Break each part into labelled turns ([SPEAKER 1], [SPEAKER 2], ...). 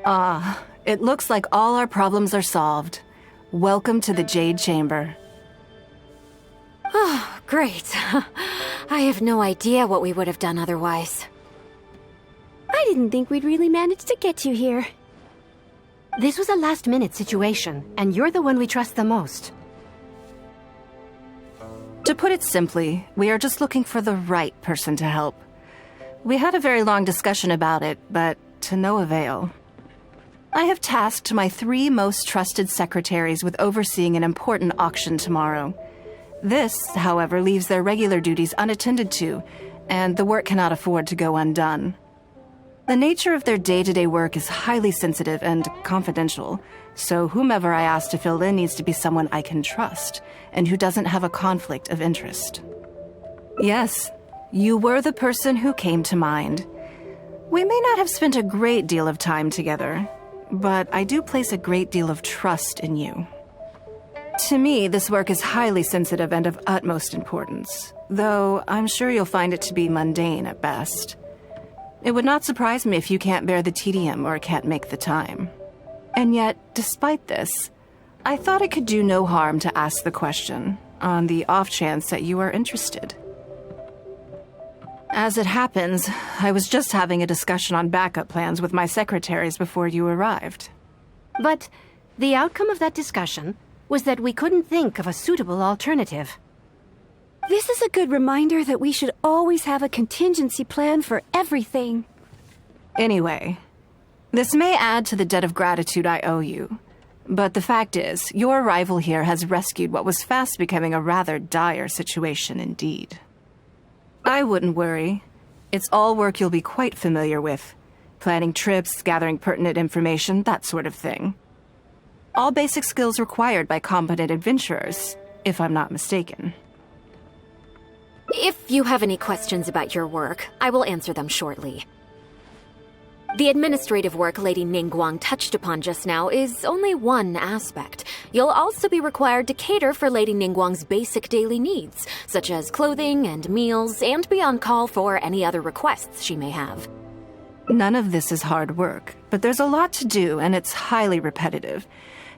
[SPEAKER 1] It looks like all our problems are solved. Welcome to the Jade Chamber.
[SPEAKER 2] Oh, great. I have no idea what we would have done otherwise.
[SPEAKER 3] I didn't think we'd really manage to get you here.
[SPEAKER 4] This was a last-minute situation, and you're the one we trust the most.
[SPEAKER 1] To put it simply, we are just looking for the right person to help. We had a very long discussion about it, but to no avail. I have tasked my 3 most trusted secretaries with overseeing an important auction tomorrow. This, however, leaves their regular duties unattended to, and the work cannot afford to go undone. The nature of their day-to-day work is highly sensitive and confidential, so whomever I ask to fill in needs to be someone I can trust, and who doesn't have a conflict of interest. Yes, you were the person who came to mind. We may not have spent a great deal of time together, but I do place a great deal of trust in you. To me, this work is highly sensitive and of utmost importance, though I'm sure you'll find it to be mundane at best. It would not surprise me if you can't bear the tedium or can't make the time. And yet, despite this, I thought it could do no harm to ask the question, on the off chance that you are interested. As it happens, I was just having a discussion on backup plans with my secretaries before you arrived.
[SPEAKER 4] But the outcome of that discussion was that we couldn't think of a suitable alternative.
[SPEAKER 3] This is a good reminder that we should always have a contingency plan for everything.
[SPEAKER 1] Anyway, this may add to the debt of gratitude I owe you, but the fact is, your arrival here has rescued what was fast becoming a rather dire situation indeed. I wouldn't worry. It's all work you'll be quite familiar with. Planning trips, gathering pertinent information, that sort of thing. All basic skills required by competent adventurers, if I'm not mistaken.
[SPEAKER 2] If you have any questions about your work, I will answer them shortly. The administrative work Lady Ningguang touched upon just now is only one aspect. You'll also be required to cater for Lady Ningguang's basic daily needs, such as clothing and meals, and be on call for any other requests she may have.
[SPEAKER 1] None of this is hard work, but there's a lot to do and it's highly repetitive.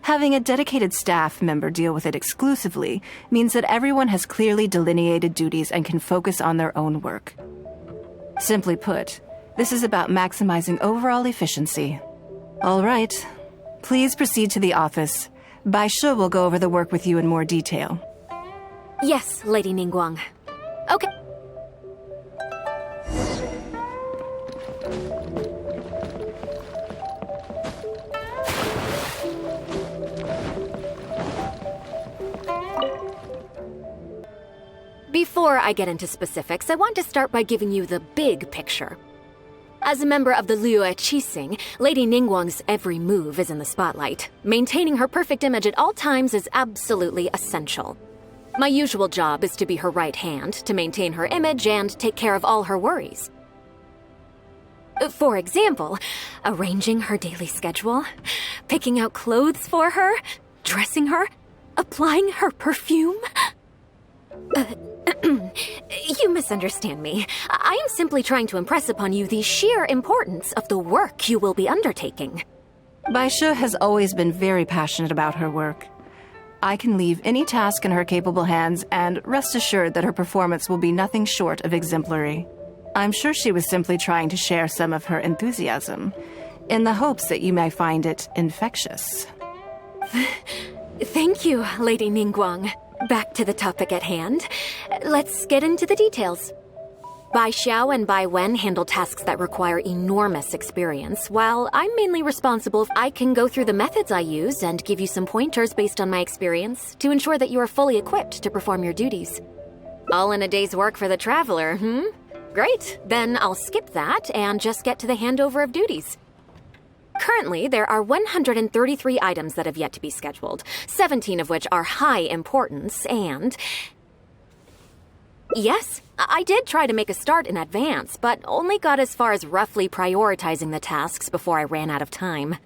[SPEAKER 1] Having a dedicated staff member deal with it exclusively means that everyone has clearly delineated duties and can focus on their own work. Simply put, this is about maximizing overall efficiency. All right. Please proceed to the office. Bai Shi will go over the work with you in more detail.
[SPEAKER 2] Yes, Lady Ningguang. Okay. Before I get into specifics, I want to start by giving you the big picture. As a member of the Liyue Qixing, Lady Ningguang's every move is in the spotlight. Maintaining her perfect image at all times is absolutely essential. My usual job is to be her right hand, to maintain her image and take care of all her worries. For example, arranging her daily schedule, picking out clothes for her, dressing her, applying her perfume. You misunderstand me. I am simply trying to impress upon you the sheer importance of the work you will be undertaking.
[SPEAKER 1] Bai Shi has always been very passionate about her work. I can leave any task in her capable hands and rest assured that her performance will be nothing short of exemplary. I'm sure she was simply trying to share some of her enthusiasm, in the hopes that you may find it infectious.
[SPEAKER 2] Thank you, Lady Ningguang. Back to the topic at hand. Let's get into the details. Bai Xiao and Bai Wen handle tasks that require enormous experience, while I'm mainly responsible if I can go through the methods I use and give you some pointers based on my experience to ensure that you are fully equipped to perform your duties. All in a day's work for the traveler, Great, then I'll skip that and just get to the handover of duties. Currently, there are 133 items that have yet to be scheduled, 17 of which are high importance, and... Yes, I did try to make a start in advance, but only got as far as roughly prioritizing the tasks before I ran out of time.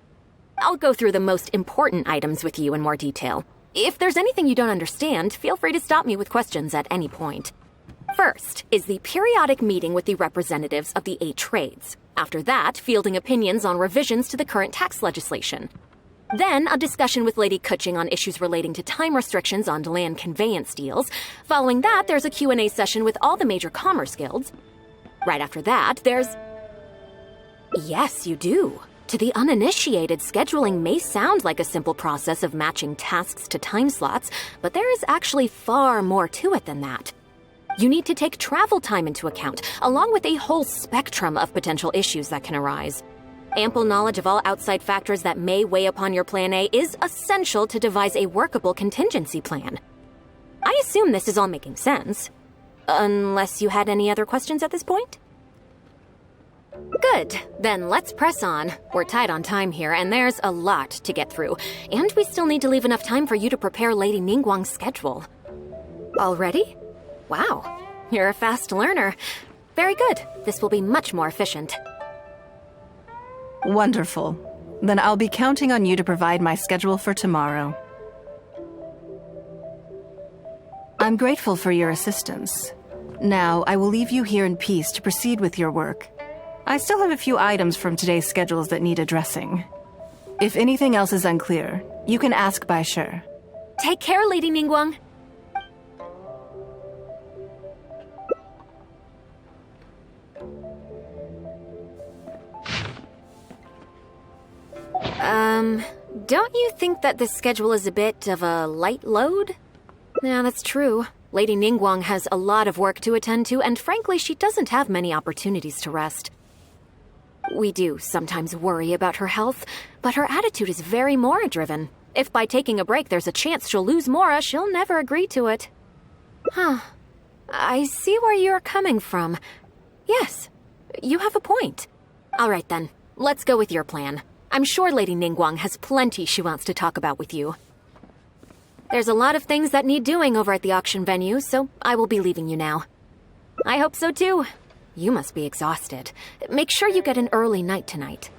[SPEAKER 2] I'll go through the most important items with you in more detail. If there's anything you don't understand, feel free to stop me with questions at any point. First is the periodic meeting with the representatives of the 8 trades. After that, fielding opinions on revisions to the current tax legislation. Then, a discussion with Lady Kuching on issues relating to time restrictions on land conveyance deals. Following that, there's a Q&A session with all the major commerce guilds. Right after that, there's... Yes, you do. To the uninitiated, scheduling may sound like a simple process of matching tasks to time slots, but there is actually far more to it than that. You need to take travel time into account, along with a whole spectrum of potential issues that can arise. Ample knowledge of all outside factors that may weigh upon your Plan A is essential to devise a workable contingency plan. I assume this is all making sense. Unless you had any other questions at this point? Good. Then let's press on. We're tight on time here, and there's a lot to get through. And we still need to leave enough time for you to prepare Lady Ningguang's schedule. Already? Wow. You're a fast learner. Very good. This will be much more efficient.
[SPEAKER 1] Wonderful. Then I'll be counting on you to provide my schedule for tomorrow. I'm grateful for your assistance. Now, I will leave you here in peace to proceed with your work. I still have a few items from today's schedules that need addressing. If anything else is unclear, you can ask Bai Shi.
[SPEAKER 2] Take care, Lady Ningguang. Don't you think that this schedule is a bit of a light load? Yeah, that's true. Lady Ningguang has a lot of work to attend to, and frankly, she doesn't have many opportunities to rest. We do sometimes worry about her health, but her attitude is very Mora-driven. If by taking a break there's a chance she'll lose Mora, she'll never agree to it. Huh. I see where you're coming from. Yes, you have a point. All right then, let's go with your plan. I'm sure Lady Ningguang has plenty she wants to talk about with you. There's a lot of things that need doing over at the auction venue, so I will be leaving you now. I hope so too. You must be exhausted. Make sure you get an early night tonight.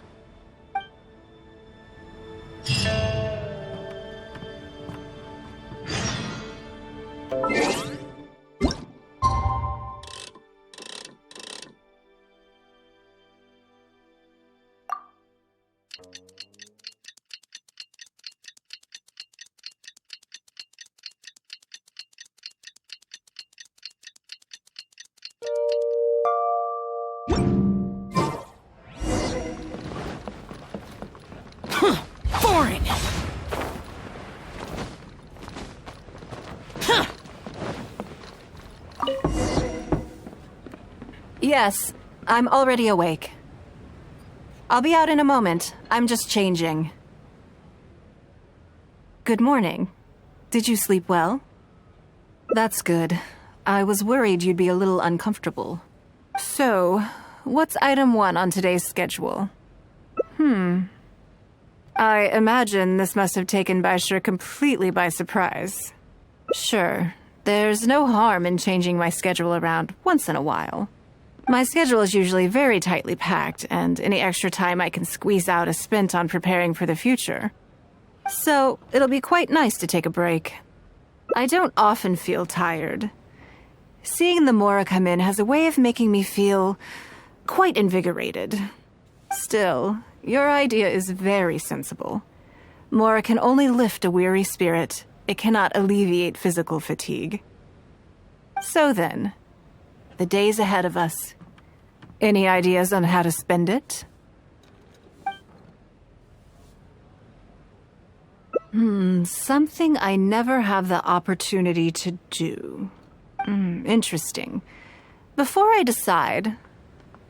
[SPEAKER 5] Foreign!
[SPEAKER 1] Yes, I'm already awake. I'll be out in a moment. I'm just changing. Good morning. Did you sleep well? That's good. I was worried you'd be a little uncomfortable. So, what's item 1 on today's schedule? I imagine this must have taken Bai Shi completely by surprise. Sure, there's no harm in changing my schedule around once in a while. My schedule is usually very tightly packed, and any extra time I can squeeze out is spent on preparing for the future. So, it'll be quite nice to take a break. I don't often feel tired. Seeing the Mora come in has a way of making me feel quite invigorated. Still, your idea is very sensible. Mora can only lift a weary spirit. It cannot alleviate physical fatigue. So then, the days ahead of us. Any ideas on how to spend it? Something I never have the opportunity to do. Interesting. Before I decide,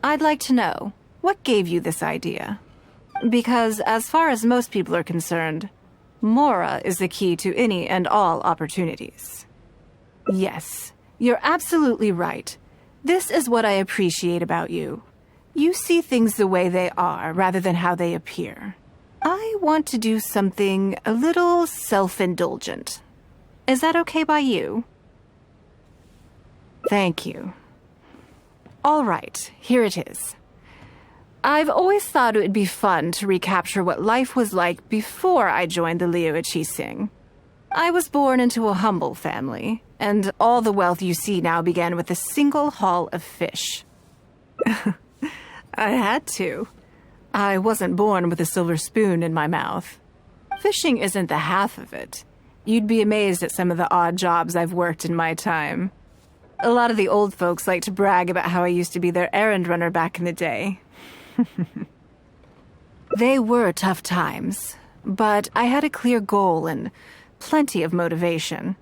[SPEAKER 1] I'd like to know, what gave you this idea? Because as far as most people are concerned, Mora is the key to any and all opportunities. Yes, you're absolutely right. This is what I appreciate about you. You see things the way they are rather than how they appear. I want to do something a little self-indulgent. Is that okay by you? Thank you. All right, here it is. I've always thought it would be fun to recapture what life was like before I joined the Liu Qixing. I was born into a humble family, and all the wealth you see now began with a single haul of fish. I had to. I wasn't born with a silver spoon in my mouth. Fishing isn't the half of it. You'd be amazed at some of the odd jobs I've worked in my time. A lot of the old folks like to brag about how I used to be their errand runner back in the day. They were tough times, but I had a clear goal and plenty of motivation.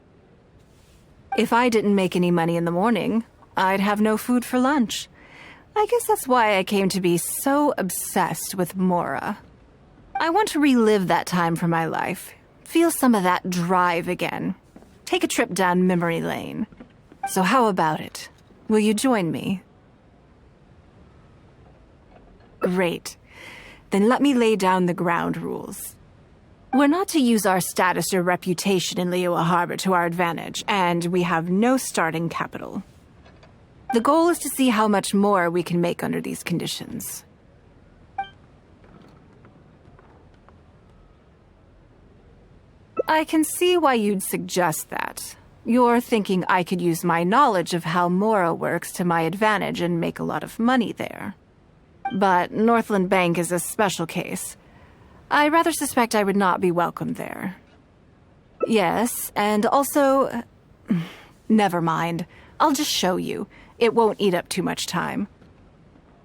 [SPEAKER 1] If I didn't make any money in the morning, I'd have no food for lunch. I guess that's why I came to be so obsessed with Mora. I want to relive that time for my life, feel some of that drive again, take a trip down memory lane. So how about it? Will you join me? Great. Then let me lay down the ground rules. We're not to use our status or reputation in Liyue Harbor to our advantage, and we have no starting capital. The goal is to see how much more we can make under these conditions. I can see why you'd suggest that. You're thinking I could use my knowledge of how Mora works to my advantage and make a lot of money there. But Northland Bank is a special case. I rather suspect I would not be welcome there. Yes, and also... Never mind. I'll just show you. It won't eat up too much time.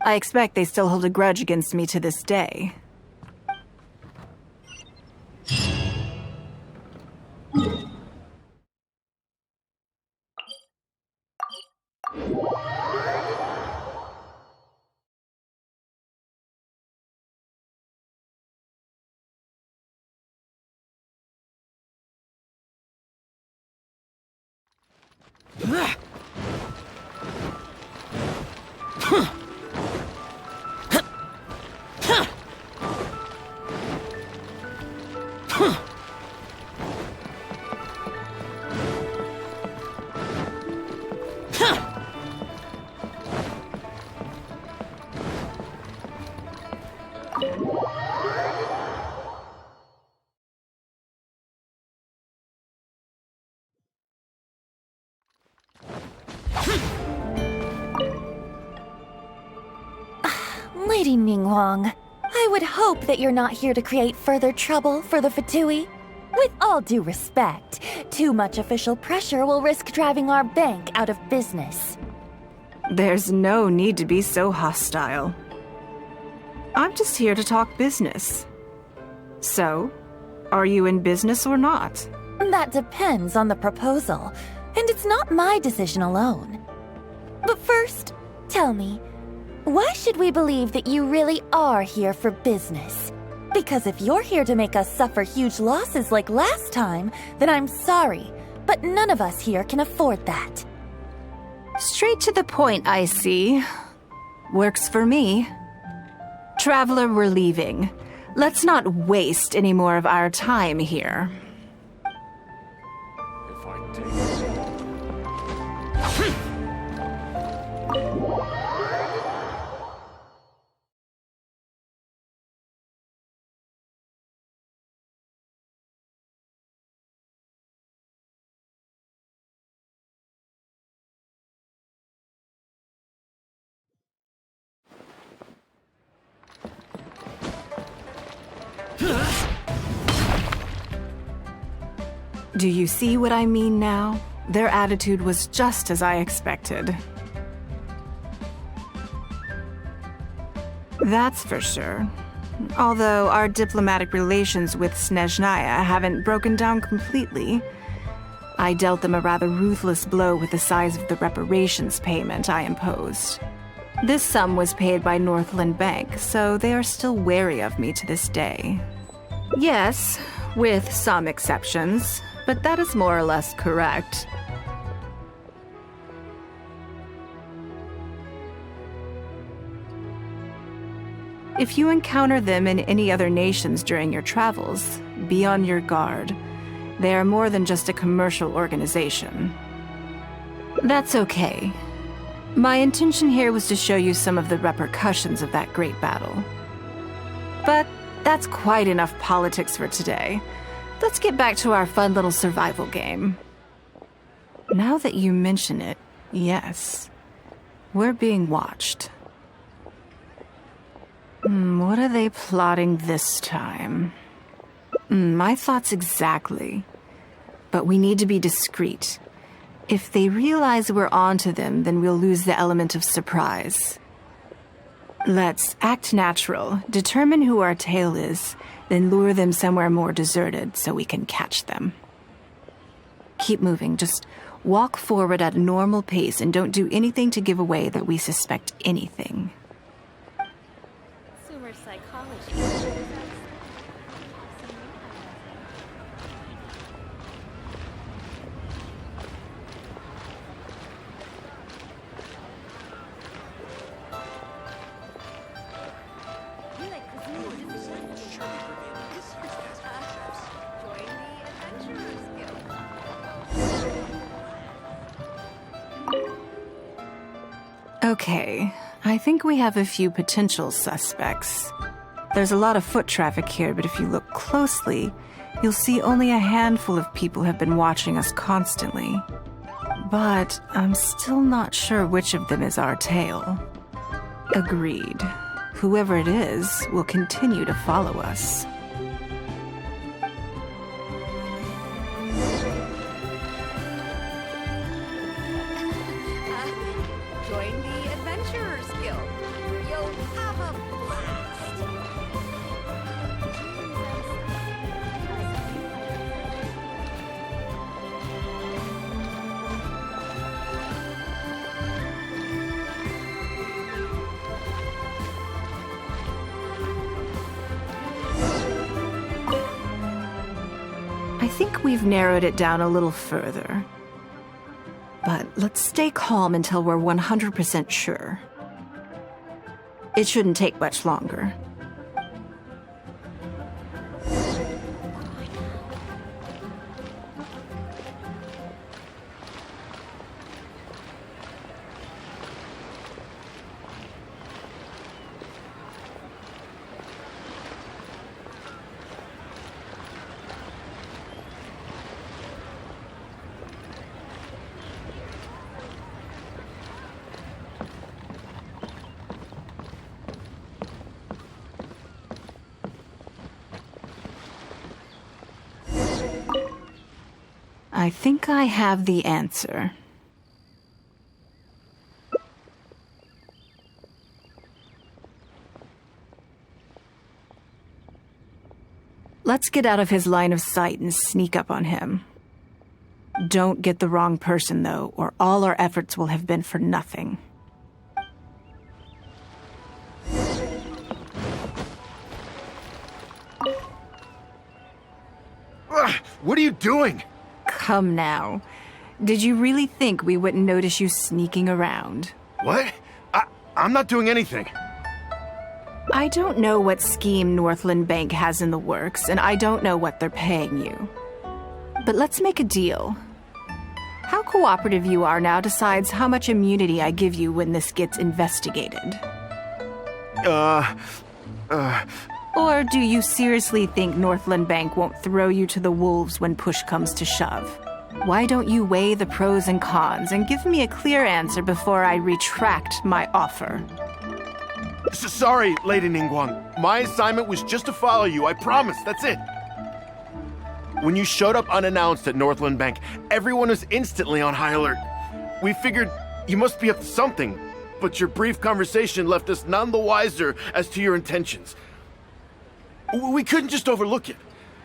[SPEAKER 1] I expect they still hold a grudge against me to this day.
[SPEAKER 5] Lady Ningguang, I would hope that you're not here to create further trouble for the Fatui. With all due respect, too much official pressure will risk driving our bank out of business.
[SPEAKER 1] There's no need to be so hostile. I'm just here to talk business. So, are you in business or not?
[SPEAKER 5] That depends on the proposal, and it's not my decision alone. But first, tell me, why should we believe that you really are here for business? Because if you're here to make us suffer huge losses like last time, then I'm sorry, but none of us here can afford that.
[SPEAKER 1] Straight to the point, I see. Works for me. Traveler, we're leaving. Let's not waste any more of our time here. Do you see what I mean now? Their attitude was just as I expected. That's for sure. Although our diplomatic relations with Snezhnaya haven't broken down completely. I dealt them a rather ruthless blow with the size of the reparations payment I imposed. This sum was paid by Northland Bank, so they are still wary of me to this day. Yes, with some exceptions, but that is more or less correct. If you encounter them in any other nations during your travels, be on your guard. They are more than just a commercial organization. That's okay. My intention here was to show you some of the repercussions of that great battle. But that's quite enough politics for today. Let's get back to our fun little survival game. Now that you mention it, yes. We're being watched. What are they plotting this time? My thoughts exactly. But we need to be discreet. If they realize we're onto them, then we'll lose the element of surprise. Let's act natural, determine who our tail is, then lure them somewhere more deserted so we can catch them. Keep moving, just walk forward at a normal pace and don't do anything to give away that we suspect anything.
[SPEAKER 5] Consumer psychology.
[SPEAKER 1] Okay, I think we have a few potential suspects. There's a lot of foot traffic here, but if you look closely, you'll see only a handful of people have been watching us constantly. But I'm still not sure which of them is our tail. Agreed. Whoever it is will continue to follow us.
[SPEAKER 6] Join the Adventurers Guild. You'll have a blast.
[SPEAKER 1] I think we've narrowed it down a little further. But let's stay calm until we're 100% sure. It shouldn't take much longer. I think I have the answer. Let's get out of his line of sight and sneak up on him. Don't get the wrong person, though, or all our efforts will have been for nothing.
[SPEAKER 7] What are you doing?
[SPEAKER 1] Come now. Did you really think we wouldn't notice you sneaking around?
[SPEAKER 7] What? I'm not doing anything.
[SPEAKER 1] I don't know what scheme Northland Bank has in the works, and I don't know what they're paying you. But let's make a deal. How cooperative you are now decides how much immunity I give you when this gets investigated. Or do you seriously think Northland Bank won't throw you to the wolves when push comes to shove? Why don't you weigh the pros and cons and give me a clear answer before I retract my offer?
[SPEAKER 7] Sorry, Lady Ningguang. My assignment was just to follow you, I promise, that's it. When you showed up unannounced at Northland Bank, everyone was instantly on high alert. We figured you must be up to something, but your brief conversation left us none the wiser as to your intentions. We couldn't just overlook it.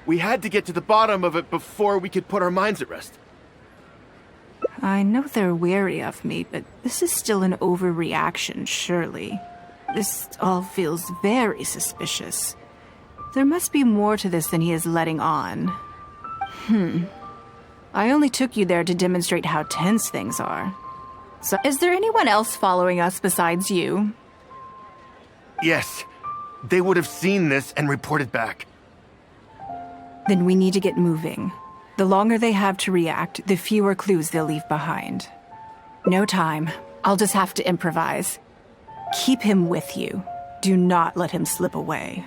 [SPEAKER 7] We had to get to the bottom of it before we could put our minds at rest.
[SPEAKER 1] I know they're wary of me, but this is still an overreaction, surely. This all feels very suspicious. There must be more to this than he is letting on. I only took you there to demonstrate how tense things are. So, is there anyone else following us besides you?
[SPEAKER 7] Yes. They would have seen this and reported back.
[SPEAKER 1] Then we need to get moving. The longer they have to react, the fewer clues they'll leave behind. No time. I'll just have to improvise. Keep him with you. Do not let him slip away.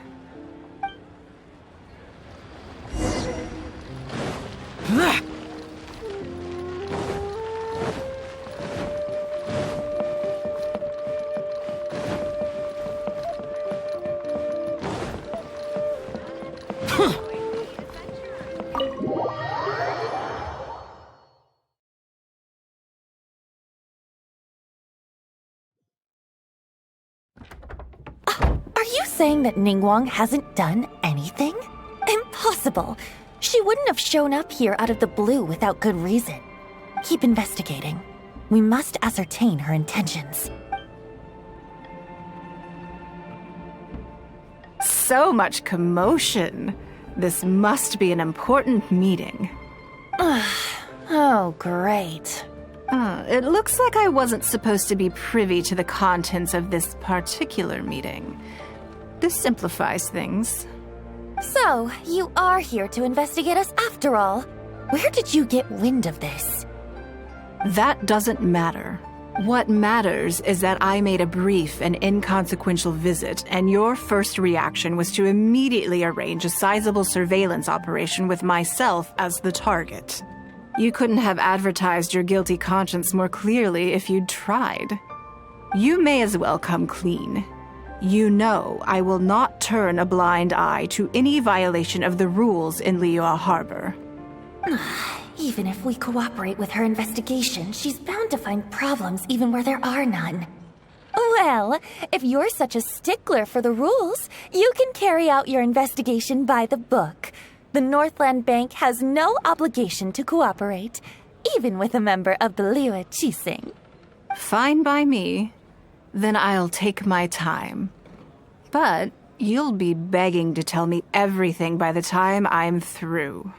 [SPEAKER 5] Are you saying that Ningguang hasn't done anything? Impossible. She wouldn't have shown up here out of the blue without good reason. Keep investigating. We must ascertain her intentions.
[SPEAKER 1] So much commotion. This must be an important meeting.
[SPEAKER 5] Oh, great.
[SPEAKER 1] It looks like I wasn't supposed to be privy to the contents of this particular meeting. This simplifies things.
[SPEAKER 5] So, you are here to investigate us after all. Where did you get wind of this?
[SPEAKER 1] That doesn't matter. What matters is that I made a brief and inconsequential visit, and your first reaction was to immediately arrange a sizable surveillance operation with myself as the target. You couldn't have advertised your guilty conscience more clearly if you'd tried. You may as well come clean. You know I will not turn a blind eye to any violation of the rules in Liyue Harbor.
[SPEAKER 5] Even if we cooperate with her investigation, she's bound to find problems even where there are none. Well, if you're such a stickler for the rules, you can carry out your investigation by the book. The Northland Bank has no obligation to cooperate, even with a member of the Liyue Qixing.
[SPEAKER 1] Fine by me. Then I'll take my time. But you'll be begging to tell me everything by the time I'm through.